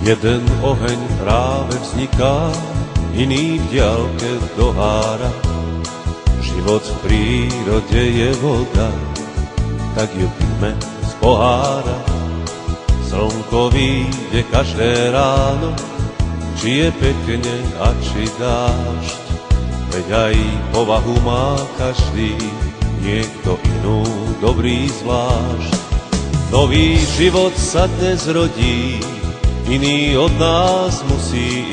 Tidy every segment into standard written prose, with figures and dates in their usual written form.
Jeden oheň práve vzniká, iný v diaľke dohára. Život v prírode je voda, tak ju pijme z pohára. Slnko vyjde každé ráno, či je pekne a či dážď. Veď aj povahu má každý, niekto inú dobrý zvlášť. Nový život sa dnes rodí, iný od nás musí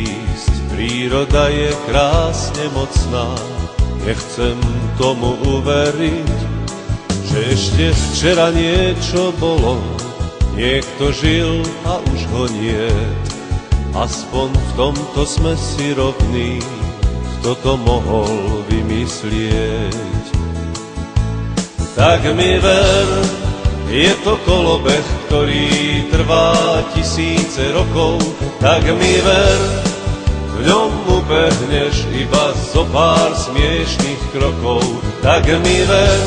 ísť. Príroda je krásne mocná, nechcem tomu uveriť, že ešte včera niečo bolo, niekto žil a už ho nie. Aspoň v tomto sme si rovní, kto to mohol vymyslieť. Tak mi ver, je to kolobeh, ktorý trvá tisíce rokov. Tak mi ver, v ňom ubehneš iba zo pár smiešných krokov. Tak mi ver,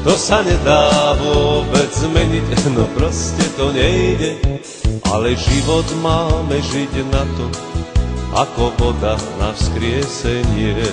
to sa nedá vôbec zmeniť, no proste to nejde. Ale život máme žiť na to, ako voda na vzkriesenie.